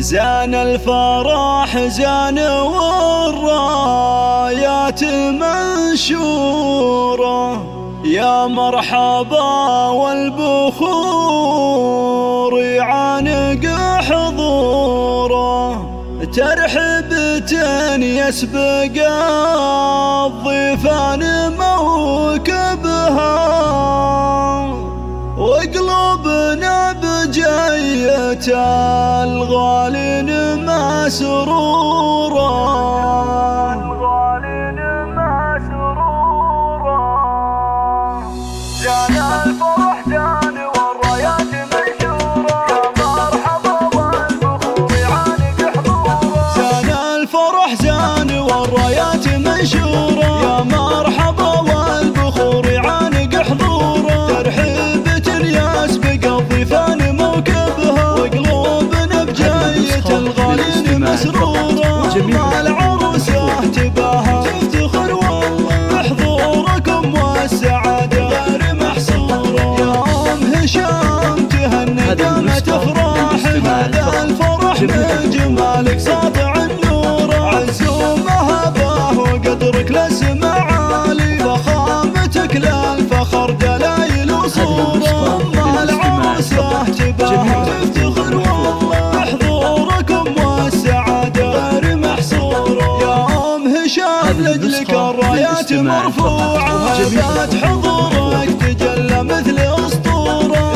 زان الفرح زان والرايات منشورة، يا مرحبا والبخور يعانق حضوره، ترحبة يسبق الضيفان موكبها، وقلوبنا بجية الغالين مسرورة. زان الفرح زان والرايات منشورة، يا مرحبا والبخور يعانق حضوره. زان الفرح زان والرايات منشورة، يا مرحبا والبخور يعانق حضوره، ترحيبة يسبق الضيفان موكبها، وقلوبنا بجاية الغالين مسرورة. مع العروسة تباهى تفتخر والله بحضوركم، والسعادة غير محصورة. يا أم هشام تهنى دامت أفراح، هذا الفرح من جمالك ساطع النور، عزومها باه وقدرك لسمع عالي، فخامتك للفخر دلايل وصورة. مع العروسة تباهى تفتخر والله بحضوركم، والسعادة غير محصورة. يا أم هشام لجلك الرايات مرفوعة، ذات حضورك تجلى مثل أسطورة،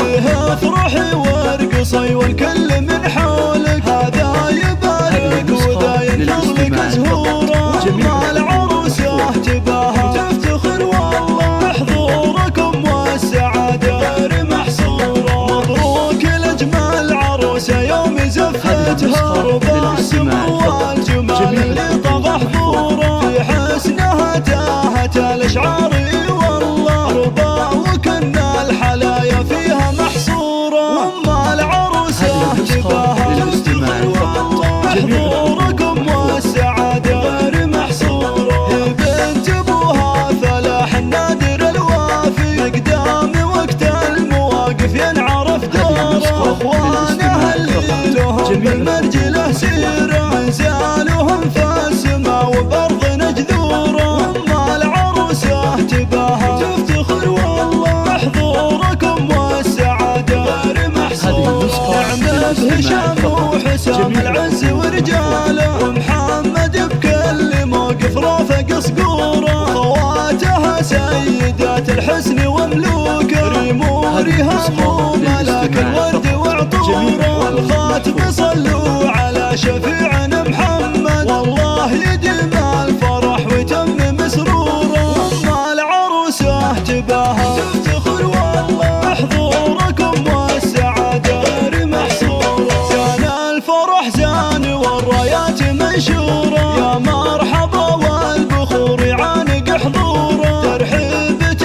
افرحي وارقصي والكل من حولك، هذا يبارك وذا ينثر لك زهورة. مع العروسة تباهى تفتخر والله بحضوركم، والسعادة غير محصورة. مبروك لأجمل عروسة يوم زفتها، ربع السمو والجمال اللي طغى حضوره، في حسنها تاهت الأشعار والله، ربع وكن الحلايا فيها محصورة. مع العروسة تباهى تفتخر والله بحضوركم، والسعادة غير محصورة. بنت ابوها فلاح النادر الوافي، مقدام وقت المواقف ينعرف دوره، اخوانها اللي لهم بالمرجله سيره، انزالهم في السماء وبارضنا جذوره. مع العروسه تباهى تفتخر والله بحضوركم، والسعاده غير محصوره. نعمه بهشام وحسام العز ورجاله، ومحمد بكل موقف رافق صقوره، خواتها سيدات الحسن وملوكه، ريمورهم وملاك الورد وعطوره، والخاتم صلوا على شفيعنا محمد، والله يديم الفرح ويتمم سروره. مع العروسه تباهى تفتخر والله بحضوركم، والسعاده غير محصوره. زان الفرح زان والرايات منشوره، يا مرحبا والبخور يعانق حضوره، ترحيبة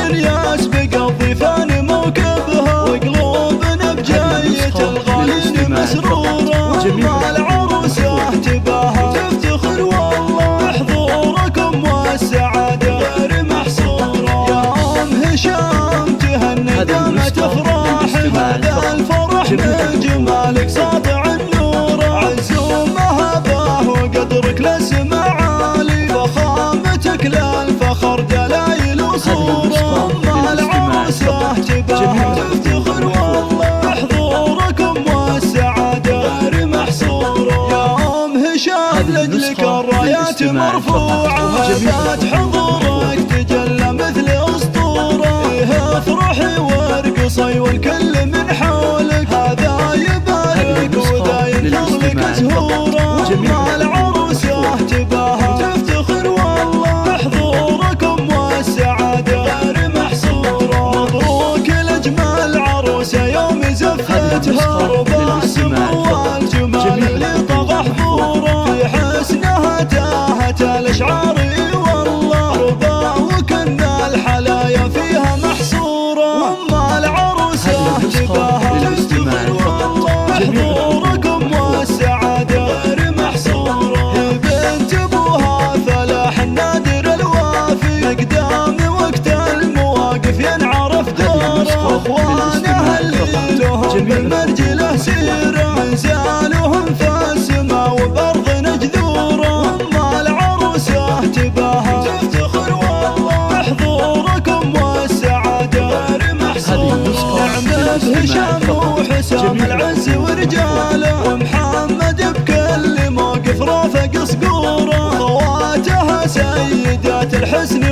يسبق الضيفان موكبها، وقلوبنا بجاية الغالين مسرورة. مع العروسة تباهى تفتخر والله بحضوركم، والسعادة غير محصورة. يا أم هشام تهنى دامت أفراح، هذا الفرح من جمالك ساطع النور، عزومها باه وقدرك لسمع عالي، فخامتك للفخر دلايل وصورة. مع العروسة تباهى تفتخر والله بحضوركم، والسعادة غير محصورة. يا أم هشام لجلك الرايات مرفوعة، ذات حضورك تجلى مثل أسطورة، افرحي وارقصي والكل من حولك، هذا يبارك وذا ينثر لك زهورة. مع العروسة تباهى تفتخر والله بحضوركم، والسعادة غير محصورة. مبروك لأجمل عروسة يوم زفتها، ربع السمو والجمال اللي طغى حضوره، في حسنها تاهت الأشعار والله، ربع وكن الحلايا فيها محصورة. مع العروسة تباهى تفتخر والله بحضوركم، والسعادة غير محصورة. بنت ابوها فلاح النادر الوافي، مقدام وقت المواقف ينعرف دوره، اخوانها اللي لهم بالمرجله سيره، انزالهم في السماء هشام وحسام العز ورجاله، ومحمد بكل موقف رافق صقوره، خواتها سيدات الحسن